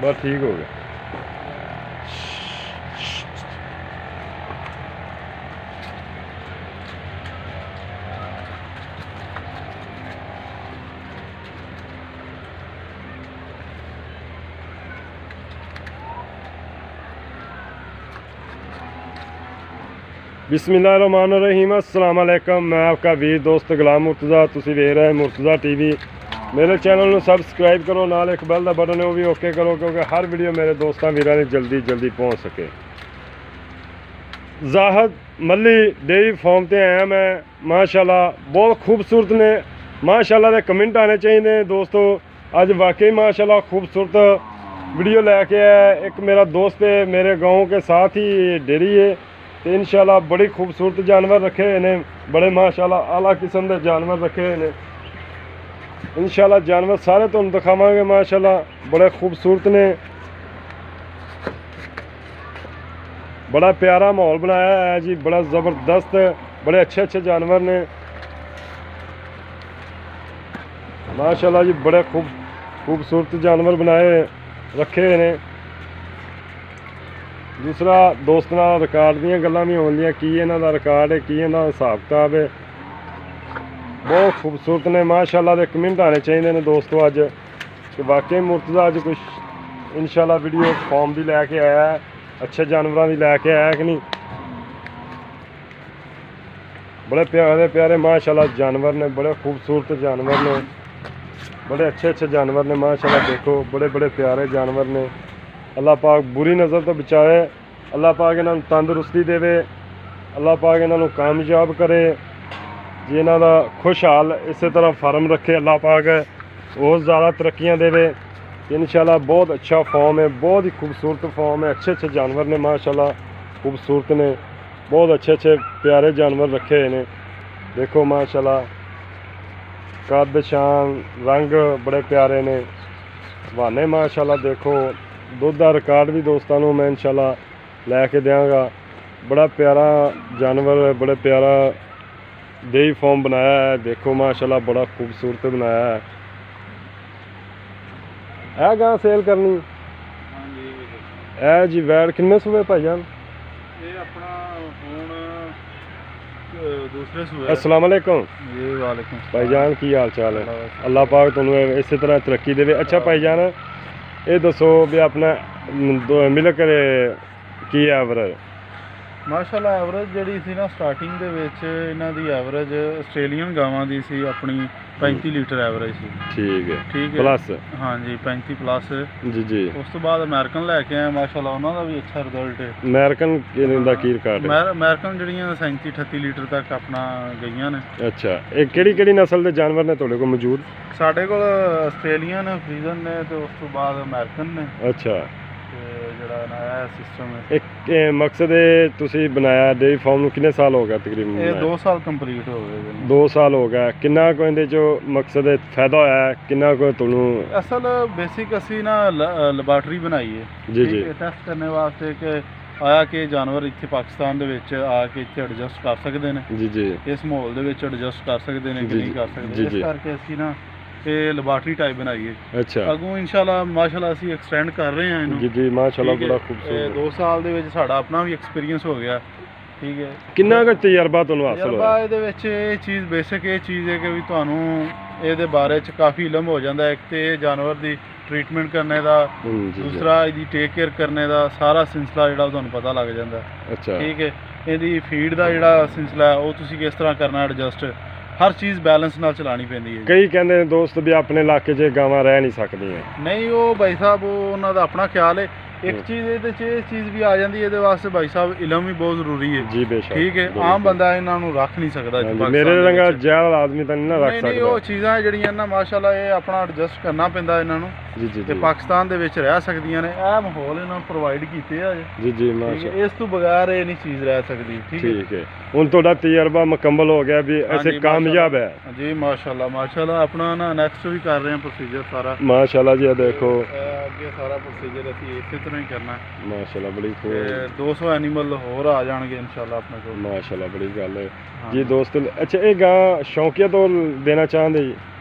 बस ठीक हो गया। बिस्मिल्लाहिर्रहमानिर्रहीम, अस्सलाम वालेकुम। मैं आपका वीर दोस्त गुलाम मुर्तज़ा, तुसी वेख रहे मुर्तज़ा टीवी। मेरे चैनल ਨੂੰ सबसक्राइब करो, नाल एक बैल का बटन है वो भी ओके करो, क्योंकि हर वीडियो मेरे दोस्तों वीरां ने जल्दी पहुँच सके। ज़ाहिद मल्ली डेयरी फार्म ते आया मैं, माशाल्लाह बहुत खूबसूरत ने। माशाल्लाह दे कमेंट आने चाहिए दोस्तों। अज वाकई माशाल्लाह खूबसूरत वीडियो लैके आया। एक मेरा दोस्त है, मेरे गाँव के साथ ही डेयरी है, तो इंशाल्लाह बड़ी खूबसूरत जानवर रखे हुए ने। बड़े माशाल्लाह आला किस्म के जानवर रखे हुए ने। इंशाल्लाह जानवर सारे तुहानू दिखावांगे। माशाल्लाह बड़े खूबसूरत ने, बड़ा प्यारा माहौल बनाया है जी, बड़ा ज़बरदस्त, बड़े अच्छे जानवर ने माशाल्लाह जी। बड़े खूबसूरत जानवर बनाए रखे हुए ने। दूसरा दोस्त नाल रिकॉर्ड दी गल्लां भी होंदियां, की इन्हां दा रिकॉर्ड है, की इन्हां दा हिसाब किताब है। बहुत खूबसूरत ने माशाल्लाह दे कमेंट आने चाहिए ने दोस्तों अज कि वाकई मुर्तज़ा अज कुछ इंशाल्लाह वीडियो फॉर्म भी लैके आया है, अच्छे जानवरों की लैके आया कि नहीं। बड़े प्यारे माशाल्लाह जानवर ने, बड़े खूबसूरत जानवर ने, बड़े अच्छे जानवर ने माशाल्लाह। देखो बड़े प्यारे जानवर ने। अल्लाह पाक बुरी नज़र तो बचाए, अल्लाह पाक इन्हों तंदुरुस्ती देवे, अल्लाह पाक इन्हों कामयाब करे जी। इन्हों का खुशहाल इस तरह फार्म रखे अल्लाह पाक, और ज़्यादा तरक्कियाँ देवे इंशाल्लाह। बहुत अच्छा फॉर्म है, बहुत ही खूबसूरत फॉर्म है। अच्छे जानवर ने माशाल्लाह, खूबसूरत ने, बहुत अच्छे प्यारे जानवर रखे हुए ने। देखो माशाल्लाह कद शान रंग बड़े प्यारे ने, बहाने माशाल्लाह। देखो दुध का रिकॉर्ड भी दोस्तों को मैं इंशाल्लाह लैके देंगा। बड़ा प्यारा जानवर, बड़े प्यारा डेयरी फार्म बनाया है। देखो माशाल्लाह बड़ा खूबसूरत बनाया है। है गां सेल करनी है जी। वैट किन्ने सूबे भाईजान? अस्सलाम वालेकुम भाईजान, की हाल चाल है? अल्लाह पाक तुहानू इस तरह तरक्की देवे। अच्छा भाईजान ये दसो भी अपना मिलक की एवरेज? माशाल्लाह एवरेज जी सी ना स्टार्टिंग दे विच इन्हां दी एवरेज आस्ट्रेलियन गावां दी सी अपनी 35 लीटर एवरेज सी। ठीक है प्लस? हाँ जी 35 प्लस जी। उस तो बाद अमेरिकन लैके आए माशाल्लाह, उन्हां दा भी अच्छा रिजल्ट है। अमेरिकन दा की रिकॉर्ड है? अमेरिकन जड़ियां 37-38 लीटर तक अपना गईयां ने। अच्छा ये केड़ी नस्ल के जानवर ने तुहाडे कोल मौजूद? साडे कोल आस्ट्रेलियन फ्रीजन ने, तो उस तो बाद अमेरिकन ने। अच्छा ਜਿਹੜਾ ਨਵਾਂ ਸਿਸਟਮ ਹੈ ਇੱਕ ਮਕਸਦ ਹੈ ਤੁਸੀਂ ਬਣਾਇਆ ਡੇਅਰੀ ਫਾਰਮ ਨੂੰ ਕਿੰਨੇ ਸਾਲ ਹੋ ਗਿਆ ਤਕਰੀਬਨ? ਇਹ 2 ਸਾਲ ਕੰਪਲੀਟ ਹੋ ਗਏ। 2 ਸਾਲ ਹੋ ਗਿਆ। ਕਿੰਨਾ ਕੁ ਇਹਦੇ ਚੋਂ ਮਕਸਦ ਹੈ ਫਾਇਦਾ ਹੋਇਆ, ਕਿੰਨਾ ਕੁ ਤੁਹਾਨੂੰ? ਅਸਲ ਬੇਸਿਕ ਅਸੀਂ ਨਾ ਲੈਬਾਰਟਰੀ ਬਣਾਈ ਹੈ ਜੀ ਟੈਸਟ ਕਰਨ ਵਾਸਤੇ ਕਿ ਆਇਆ ਕਿ ਜਾਨਵਰ ਇੱਥੇ ਪਾਕਿਸਤਾਨ ਦੇ ਵਿੱਚ ਆ ਕੇ ਇੱਥੇ ਐਡਜਸਟ ਕਰ ਸਕਦੇ ਨੇ। ਜੀ ਇਸ ਮਾਹੌਲ ਦੇ ਵਿੱਚ ਐਡਜਸਟ ਕਰ ਸਕਦੇ ਨੇ ਕਿ ਨਹੀਂ ਕਰ ਸਕਦੇ। ਇਸ ਕਰਕੇ ਅਸੀਂ ਨਾ ਇਹ ਲੈਬਾਰਟਰੀ ਟਾਈਪ ਬਣਾਈ ਹੈ। ਅੱਛਾ ਅੱਗੋਂ ਇਨਸ਼ਾਅੱਲਾ ਮਾਸ਼ਾਅੱਲਾ ਅਸੀਂ ਐਕਸਟੈਂਡ ਕਰ ਰਹੇ ਹਾਂ ਇਹਨੂੰ। ਜੀ ਮਾਸ਼ਾਅੱਲਾ ਬੜਾ ਖੂਬਸੂਰਤ। 2 ਸਾਲ ਦੇ ਵਿੱਚ ਸਾਡਾ ਆਪਣਾ ਵੀ ਐਕਸਪੀਰੀਅੰਸ ਹੋ ਗਿਆ। ਠੀਕ ਹੈ। ਕਿੰਨਾ ਕੁ ਤਜਰਬਾ ਤੁਹਾਨੂੰ ਹਾਸਲ ਹੋਇਆ? ਤਜਰਬਾ ਇਹਦੇ ਵਿੱਚ ਇਹ ਚੀਜ਼ ਬੇਸਿਕ ਇਹ ਚੀਜ਼ ਹੈ ਕਿ ਵੀ ਤੁਹਾਨੂੰ ਇਹਦੇ ਬਾਰੇ 'ਚ ਕਾਫੀ ਇਲਮ ਹੋ ਜਾਂਦਾ। ਇੱਕ ਤੇ ਇਹ ਜਾਨਵਰ ਦੀ ਟ੍ਰੀਟਮੈਂਟ ਕਰਨੇ ਦਾ, ਦੂਸਰਾ ਇਹਦੀ ਟੇਕ ਕੇਅਰ ਕਰਨੇ ਦਾ ਸਾਰਾ ਸਿਲਸਿਲਾ ਜਿਹੜਾ ਤੁਹਾਨੂੰ ਪਤਾ ਲੱਗ ਜਾਂਦਾ। ਅੱਛਾ ਠੀਕ ਹੈ। ਇਹਦੀ ਫੀਡ ਦਾ ਜਿਹੜਾ ਸਿਲਸਿਲਾ ਉਹ ਤੁਸੀਂ ਕਿਸ ਤਰ੍ਹਾਂ ਕਰਨਾ ਐਡਜਸਟ, ਹਰ ਚੀਜ਼ ਬੈਲੈਂਸ ਨਾਲ ਚਲਾਉਣੀ ਪੈਂਦੀ ਹੈ। ਕਈ ਕਹਿੰਦੇ ਨੇ ਦੋਸਤ ਵੀ ਆਪਣੇ ਇਲਾਕੇ 'ਚ ਗਾਵਾਂ ਰਹਿ ਨਹੀਂ ਸਕਦੀਆਂ। ਨਹੀਂ ਉਹ ਭਾਈ ਸਾਹਿਬ ਉਹਨਾਂ ਦਾ ਆਪਣਾ ਖਿਆਲ ਹੈ। ਇੱਕ ਚੀਜ਼ ਇਹਦੇ 'ਚ ਇਹ ਚੀਜ਼ ਵੀ ਆ ਜਾਂਦੀ ਇਹਦੇ ਵਾਸਤੇ ਭਾਈ ਸਾਹਿਬ ਇਲਮ ਵੀ ਬਹੁਤ ਜ਼ਰੂਰੀ ਹੈ। ਜੀ ਬੇਸ਼ੱਕ। ਠੀਕ ਹੈ। ਆਮ ਬੰਦਾ ਇਹਨਾਂ ਨੂੰ ਰੱਖ ਨਹੀਂ ਸਕਦਾ। ਮੇਰੇ ਰੰਗਾ ਜੈਲ ਆਦਮੀ ਤਾਂ ਨਹੀਂ ਨਾ ਰੱਖ ਸਕਦਾ। ਨਹੀਂ ਉਹ ਚੀਜ਼ਾਂ ਜਿਹੜੀਆਂ ਨਾ ਮਾਸ਼ਾਅੱਲਾ ਇਹ ਆਪਣਾ ਐਡਜਸਟ ਕਰਨਾ ਪੈਂਦਾ ਇਹਨਾਂ ਨੂੰ। ਜੀ ਤੇ ਪਾਕਿਸਤਾਨ ਦੇ ਵਿੱਚ ਰਹਿ ਸਕਦੀਆਂ ਨੇ। ਇਹ ਮਾਹੌਲ ਇਹਨਾਂ ਨੂੰ ਪ੍ਰੋਵਾਈਡ ਕੀਤੇ ਆ ਜੀ ਮਾਸ਼ਾਅੱਲਾ। ਇਸ ਤੋਂ ਬਗੈਰ ਇਹ ਨਹੀਂ ਚੀਜ਼ ਰਹਿ ਸਕਦੀ। ਠੀਕ ਹੈ। ਹੁਣ ਤੁਹਾਡਾ ਤਜਰਬਾ ਮੁਕੰਮਲ ਹੋ ਗਿਆ ਵੀ ਐਸੇ ਕਾਮਯਾਬ ਹੈ? ਜੀ ਮਾਸ਼ਾਅੱਲਾ ਆਪਣਾ ਨਾ ਨੈਕਸਟ ਵੀ ਕਰ ਰਹੇ ਹਾਂ ਪ੍ਰੋਸੀਜਰ ਸਾਰਾ। ਮਾਸ਼ਾਅੱਲਾ ਜੀ ਦੇਖੋ ਅੱਗੇ ਸਾਰਾ ਪ੍ਰੋਸੀਜਰ ਅਸੀਂ ਇਸੇ ਤਰ੍ਹਾਂ ਹੀ ਕਰਨਾ ਮਾਸ਼ਾਅੱਲਾ। ਬੜੀ ਖੂਬ 200 ਐਨੀਮਲ ਹੋਰ ਆ ਜਾਣਗੇ ਇਨਸ਼ਾਅੱਲਾ ਆਪਣੇ ਕੋਲ। ਮਾਸ਼ਾਅੱਲਾ ਬੜੀ ਗੱਲ ਹੈ ਜੀ ਦੋਸਤ। ਅੱਛਾ ਇਹ ਗਾਂ ਸ਼ੌਕੀਆ ਤੌਰ ਦੇਣਾ ਚਾਹੁੰਦੇ ਜੀ?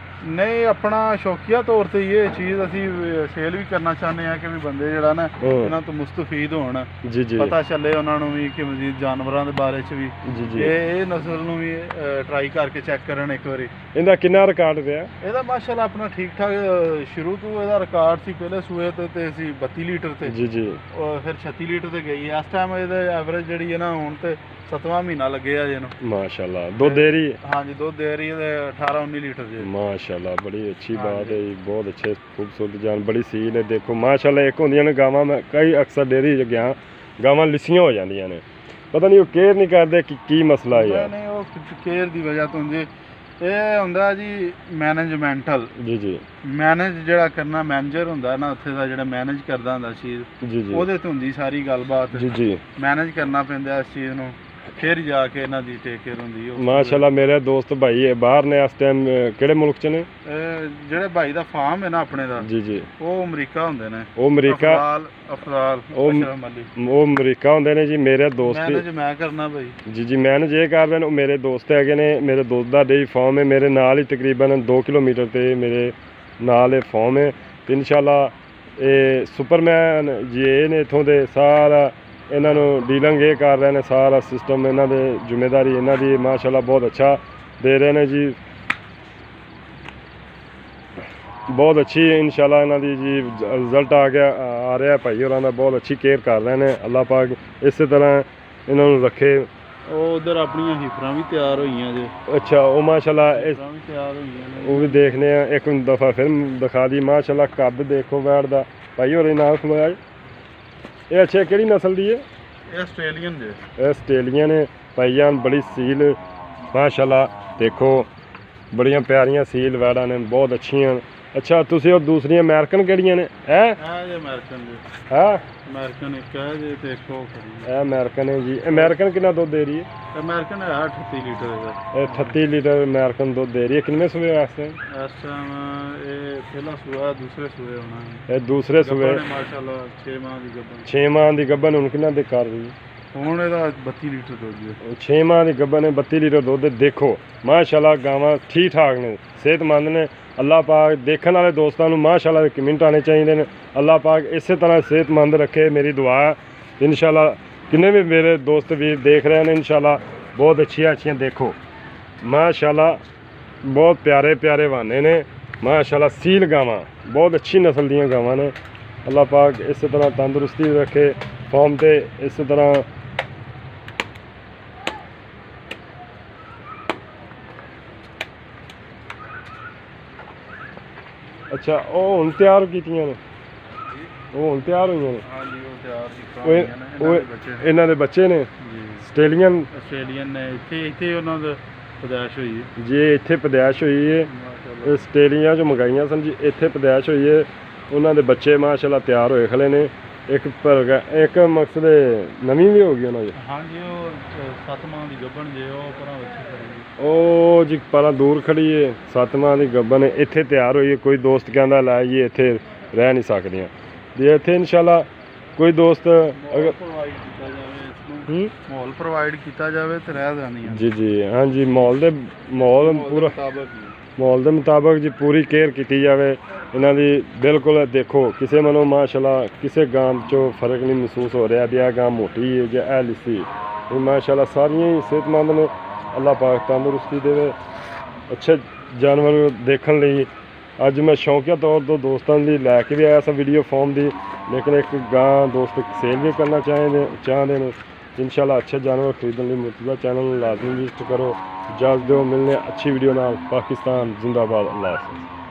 ਨਹੀਂ ਆਪਣਾ ਸ਼ੌਕੀਆ ਤੌਰ ਤੇ ਇਹ ਚੀਜ਼ ਅਸੀਂ ਸੇਲ ਵੀ ਕਰਨਾ ਚਾਹੁੰਦੇ ਆ ਕਿ ਵੀ ਬੰਦੇ ਜਿਹੜਾ ਨਾ ਇਹਨਾਂ ਤੋਂ ਮੁਸਤਫੀਦ ਹੋਣ, ਜੀ ਜੀ ਪਤਾ ਚੱਲੇ ਉਹਨਾਂ ਨੂੰ ਵੀ ਕਿ ਮਜ਼ੀਦ ਜਾਨਵਰਾਂ ਦੇ ਬਾਰੇ ਚ ਵੀ ਜੀ ਜੀ ਇਹ ਨਸਲ ਨੂੰ ਵੀ ਟਰਾਈ ਕਰਕੇ ਚੈੱਕ ਕਰਨ ਇੱਕ ਵਾਰੀ। ਇਹਦਾ ਕਿੰਨਾ ਰਿਕਾਰਡ ਰਿਹਾ? ਇਹਦਾ ਮਾਸ਼ਾਅੱਲਾ ਆਪਣਾ ਠੀਕ ਠਾਕ ਸ਼ੁਰੂ ਤੋਂ ਇਹਦਾ ਰਿਕਾਰਡ ਸੀ, ਪਹਿਲੇ ਸੂਏ ਤੇ ਸੀ 32 ਲੀਟਰ ਤੇ, ਜੀ ਜੀ ਫਿਰ 36 ਲੀਟਰ ਤੇ ਗਈ ਹੈ। ਇਸ ਟਾਈਮ ਇਹਦੇ ਐਵਰੇਜ ਜਿਹੜੀ ਹੈ ਨਾ ਹੁਣ ਤੇ 7ਵਾਂ ਮਹੀਨਾ ਲੱਗਿਆ ਜੇ ਇਹਨੂੰ। माशाल्लाह दुध दे रही है? हाँ जी दुध दे रही है 18-19 लीटर जी। माशाल्लाह बड़ी अच्छी हाँ बात जी। है जी, बहुत अच्छे खूबसूरत जान, बड़ी सील है। देखो माशाल्लाह एक होंदियां ने गावां में कई अक्सर डेयरी च गया गावां लिसियां हो जांदियां ने, पता नहीं वो केयर नहीं करते कि की मसला है यार। नहीं वो केयर ਦੀ ਵਜ੍ਹਾ ਤੋਂ ਜੀ ਇਹ ਹੁੰਦਾ ਜੀ ਮੈਨੇਜਮੈਂਟਲ जी जी ਮੈਨੇਜ ਜਿਹੜਾ ਕਰਨਾ, ਮੈਨੇਜਰ ਹੁੰਦਾ ਨਾ ਉੱਥੇ ਦਾ ਜਿਹੜਾ ਮੈਨੇਜ ਕਰਦਾ ਹੁੰਦਾ ਚੀਜ਼, जी जी ਉਹਦੇ ਤੇ ਹੁੰਦੀ ਸਾਰੀ ਗੱਲਬਾਤ। जी जी ਮੈਨੇਜ ਕਰਨਾ ਪੈਂਦਾ ਇਸ ਚੀਜ਼ ਨੂੰ, ਫਿਰ ਜਾ ਕੇ ਇਹਨਾਂ ਦੀ ਟੇਕ ਕੇਅਰ ਹੁੰਦੀ ਹੈ। माशाल्लाह मेरे दोस्त भाई है बाहर ने इस टाइम ਕਿਹੜੇ ਮੁਲਕ ਚ ਨੇ? ਜਿਹੜੇ ਭਾਈ ਦਾ ਫਾਰਮ ਹੈ ਨਾ ਆਪਣੇ ਦਾ, जी जी ਉਹ ਅਮਰੀਕਾ ਹੁੰਦੇ ਨੇ। ਉਹ ਅਮਰੀਕਾ ਅਫਰਾਲ ਉਹ- ਅਸ਼ਰਫ ਅਲੀ ਉਹ ਅਮਰੀਕਾ ਹੁੰਦੇ ਨੇ ਜੀ। ਮੇਰੇ ਦੋਸਤ ਮੈਨੇਜ ਮੈਂ ਕਰਨਾ ਭਾਈ। ਜੀ ਜੀ ਮੈਨੇਜ ਇਹ ਕਰ ਰਹੇ ਨੇ, ਉਹ ਮੇਰੇ ਦੋਸਤ ਹੈਗੇ ਨੇ। ਮੇਰੇ ਦੋਸਤ ਦਾ ਡੇਰੀ ਫਾਰਮ ਹੈ ਮੇਰੇ ਨਾਲ ਹੀ, ਤਕਰੀਬਨ 2 ਕਿਲੋਮੀਟਰ ਤੇ ਮੇਰੇ ਨਾਲ ਇਹ ਫਾਰਮ ਹੈ। ਤੇ ਇਨਸ਼ਾਅੱਲਾ ਇਹ ਸੁਪਰਮੈਨ ਜੀ ਇਹ ਨੇ ਇੱਥੋਂ ਦੇ, ਸਾਰਾ ਇਹਨਾਂ ਨੂੰ ਡੀਲਿੰਗ ਇਹ ਕਰ ਰਹੇ ਨੇ, ਸਾਰਾ ਸਿਸਟਮ ਇਹਨਾਂ ਦੇ ਜ਼ਿੰਮੇਵਾਰੀ ਇਹਨਾਂ ਦੀ ਮਾਸ਼ਾਅੱਲਾ ਬਹੁਤ ਅੱਛਾ ਦੇ ਰਹੇ ਨੇ ਜੀ, ਬਹੁਤ ਅੱਛੀ ਇਨਸ਼ਾਅੱਲਾ ਇਹਨਾਂ ਦੀ ਜੀ ਰਿਜ਼ਲਟ ਆ ਰਿਹਾ ਭਾਈ ਹੋਰਾਂ ਦਾ, ਬਹੁਤ ਅੱਛੀ ਕੇਅਰ ਕਰ ਰਹੇ ਨੇ। ਅੱਲਾਹ ਪਾਕ ਇਸੇ ਤਰ੍ਹਾਂ ਇਹਨਾਂ ਨੂੰ ਰੱਖੇ। ਉਹ ਉਧਰ ਆਪਣੀਆਂ ਹਿਫਰਾਂ ਵੀ ਤਿਆਰ ਹੋਈਆਂ ਜੇ। ਅੱਛਾ ਉਹ ਮਾਸ਼ਾਅੱਲਾ ਇਸ ਹਿਫਰਾਂ ਵੀ ਤਿਆਰ ਹੋਈਆਂ ਨੇ, ਉਹ ਵੀ ਦੇਖਨੇ ਆ ਇੱਕ ਦਫਾ ਫਿਰ ਦਿਖਾ ਦੀ। ਮਾਸ਼ਾਅੱਲਾ ਕੱਦ ਦੇਖੋ ਬੈਠ ਦਾ ਭਾਈ ਹੋਰੇ ਨਾਲ ਖਲੋਇਆ ਜੀ। ਇਹ ਅੱਛਾ ਕਿਹੜੀ ਨਸਲ ਦੀ ਹੈ? ਇਹ ਆਸਟ੍ਰੇਲੀਅਨ ਜੇ। ਇਹ ਆਸਟ੍ਰੇਲੀਅਨ ਨੇ ਭਾਈਜਾਨ, ਬੜੀ ਸੀਲ ਮਾਸ਼ਾਅੱਲਾ ਦੇਖੋ, ਬੜੀਆਂ ਪਿਆਰੀਆਂ ਸੀਲ ਵੈੜਾਂ ਨੇ, ਬਹੁਤ ਅੱਛੀਆਂ। ਅੱਛਾ ਤੁਸੀਂ ਉਹ ਦੂਸਰੀਆਂ ਅਮਰੀਕਨ ਕਿਹੜੀਆਂ ਨੇ? ਇਹ ਜੇ ਅਮਰੀਕਨ ਜੇ, ਹਾਂ ਅਮਰੀਕਨ ਇੱਕ ਹੈ ਜੇ ਤੇ ਇੱਕ ਉਹ ਖੜੀ ਇਹ ਅਮਰੀਕਨ ਹੈ ਜੀ। ਅਮਰੀਕਨ ਕਿੰਨਾ ਦੁੱਧ ਦੇ ਰਹੀ ਹੈ? ਹੈ। ਅਮਰੀਕਨ ਹੈ 38 ਲੀਟਰ ਦਾ। ਇਹ 38 ਲੀਟਰ ਅਮਰੀਕਨ ਦੁੱਧ ਦੇ ਰਹੀ ਹੈ। ਕਿੰਨੇ ਸੂਏ ਵਾਸਤੇ? ਇਸ ਟਾਈਮ ਇਹ ਪਹਿਲਾ ਸੂਆ, ਦੂਸਰੇ ਸੂਏ ਹੋਣਾ। ਇਹ ਦੂਸਰੇ ਸੂਏ, ਮਾਸ਼ਾਅੱਲਾ 6 ਮਾਹ ਦੀ ਗੱਭਣ। 6 ਮਾਹ ਦੀ ਗੱਭਣ। ਹੁਣ ਕਿੰਨਾ ਦੇ ਕਰ ਰਹੀ ਹੈ? ਹੁਣ ਇਹਦਾ 32 ਲੀਟਰ ਦੁੱਧ ਹੈ। 6 ਮਾਹ ਦੀ ਗੱਭਣ ਨੇ, 32 ਲੀਟਰ ਦੁੱਧ। ਦੇਖੋ ਮਾਸ਼ਾਅੱਲਾ ਗਾਵਾਂ ਠੀਕ ਠਾਕ ਨੇ, ਸਿਹਤਮੰਦ ਨੇ। ਅੱਲਾਹ ਪਾਕ ਦੇਖਣ ਵਾਲੇ ਦੋਸਤਾਂ ਨੂੰ ਮਾਸ਼ਾਅੱਲਾ ਕਮੈਂਟ ਆਉਣੇ ਚਾਹੀਦੇ ਨੇ। ਅੱਲਾਹ ਪਾਕ ਇਸੇ ਤਰ੍ਹਾਂ ਸਿਹਤਮੰਦ ਰੱਖੇ, ਮੇਰੀ ਦੁਆ ਹੈ। ਇਨਸ਼ਾਅੱਲਾ ਕਿੰਨੇ ਵੀ ਮੇਰੇ ਦੋਸਤ ਵੀਰ ਦੇਖ ਰਹੇ ਨੇ, ਇਨਸ਼ਾਅੱਲਾ ਬਹੁਤ ਅੱਛੀਆਂ ਦੇਖੋ ਮਾਸ਼ਾਅੱਲਾ, ਬਹੁਤ ਪਿਆਰੇ ਪਿਆਰੇ ਵਾਨੇ ਨੇ ਮਾਸ਼ਾਅੱਲਾ। ਸੀਲ ਗਾਵਾਂ ਬਹੁਤ ਅੱਛੀ ਨਸਲ ਦੀਆਂ ਗਾਵਾਂ ਨੇ। ਅੱਲਾਹ ਪਾਕ ਇਸੇ ਤਰ੍ਹਾਂ ਤੰਦਰੁਸਤੀ ਰੱਖੇ ਫਾਰਮ ਤੇ। ਇਸੇ ਤਰ੍ਹਾਂ ਅੱਛਾ ਉਹ ਹੁਣ ਤਿਆਰ ਕੀਤੀਆਂ ਨੇ, ਉਹ ਹੁਣ ਤਿਆਰ ਹੋਈਆਂ ਨੇ। ਹਾਂਜੀ ਉਹ ਤਿਆਰ ਉਹ ਇਹਨਾਂ ਦੇ ਬੱਚੇ ਨੇ ਜੀ। ਆਸਟ੍ਰੇਲੀਅਨ ਆਸਟ੍ਰੇਲੀਅਨ ਨੇ, ਇੱਥੇ ਉਹਨਾਂ ਦਾ ਪੈਦਾਇਸ਼ ਹੋਈ ਹੈ ਜੀ। ਇੱਥੇ ਪੈਦਾਇਸ਼ ਹੋਈ ਹੈ, ਮਾਸ਼ਾਅੱਲਾ। ਆਸਟ੍ਰੇਲੀਆ 'ਚ ਮੰਗਾਈਆਂ ਸਨ ਜੀ, ਇੱਥੇ ਪੈਦਾਇਸ਼ ਹੋਈ ਹੈ। ਉਹਨਾਂ ਦੇ ਬੱਚੇ ਮਾਸ਼ਾਅੱਲਾ ਤਿਆਰ ਹੋਏ ਖਲੇ ਨੇ। ਇੱਕ ਇੱਕ ਮਕਸਦ ਨਵੀਂ ਵੀ ਹੋ ਗਈ ਉਹਨਾਂ ਦੀ। ਹਾਂਜੀ ਉਹ 7 ਮਾਹ ਦੀ ਗੱਭਣ ਜੇ, ਉਹ ਪਰਾਂ ਬੱਚੀ ਕਰੀ। ਉਹ ਜੀ ਪਰਾਂ ਦੂਰ ਖੜੀ ਏ, 7 ਮਾਹ ਦੀ ਗੱਭਣ ਇੱਥੇ ਤਿਆਰ ਹੋਈ ਹੈ। ਕੋਈ ਦੋਸਤ ਕਹਿੰਦਾ ਲੈ ਜੀ ਇੱਥੇ ਰਹਿ ਨਹੀਂ ਸਕਦੀਆਂ ਜੇ ਇੱਥੇ ਇਨਸ਼ਾਅੱਲਾ ਕੋਈ ਦੋਸਤ ਅਗਰ ਪ੍ਰੋਵਾਈਡ ਕੀਤਾ ਜਾਵੇ ਇਸ ਨੂੰ, ਮਾਹੌਲ ਪ੍ਰੋਵਾਈਡ ਕੀਤਾ ਜਾਵੇ ਤੇ ਰਹਿ ਜਾਣੀਆਂ ਜੀ ਜੀ ਹਾਂਜੀ ਮਾਹੌਲ ਪੂਰਾ ਮਾਹੌਲ ਦੇ ਮੁਤਾਬਕ ਜੀ ਪੂਰੀ ਕੇਅਰ ਕੀਤੀ ਜਾਵੇ ਇਹਨਾਂ ਦੀ। ਬਿਲਕੁਲ ਦੇਖੋ ਕਿਸੇ ਮਨੋਂ ਮਾਸ਼ਾਅੱਲਾ ਕਿਸੇ ਗਾਂ 'ਚੋਂ ਫਰਕ ਨਹੀਂ ਮਹਿਸੂਸ ਹੋ ਰਿਹਾ ਵੀ ਇਹ ਗਾਂ ਮੋਟੀ ਹੈ ਜਾਂ ਇਹ ਲਿੱਸੀ। ਇਹ ਮਾਸ਼ਾਅੱਲਾ ਸਾਰੀਆਂ ਹੀ ਸਿਹਤਮੰਦ ਨੇ। ਅੱਲਾਹ ਪਾਕ ਤੰਦਰੁਸਤੀ ਦੇਵੇ। ਅੱਛੇ ਜਾਨਵਰ ਦੇਖਣ ਲਈ ਅੱਜ ਮੈਂ ਸ਼ੌਕੀਆ ਤੌਰ ਤੋਂ ਦੋਸਤਾਂ ਲਈ ਲੈ ਕੇ ਵੀ ਆਇਆ ਸਾਂ ਵੀਡੀਓ ਫਾਰਮ ਦੀ, ਲੇਕਿਨ ਇੱਕ ਗਾਂ ਦੋਸਤ ਸੇਲ ਵੀ ਕਰਨਾ ਚਾਹੁੰਦੇ ਨੇ। ਇਨਸ਼ਾਅੱਲਾ ਅੱਛੇ ਜਾਨਵਰ ਖਰੀਦਣ ਲਈ ਮੁਰਤਜ਼ਾ ਚੈਨਲ ਨੂੰ ਲਾਜ਼ਮੀ ਵਿਜ਼ਿਟ ਕਰੋ। ਇਜਾਜ਼ਤ ਦਿਓ, ਮਿਲਨੇ ਅੱਛੀ ਵੀਡੀਓ ਨਾਲ। ਪਾਕਿਸਤਾਨ ਜ਼ਿੰਦਾਬਾਦ। ਅੱਲਾਹ ਹਾਫ਼ਿਜ਼।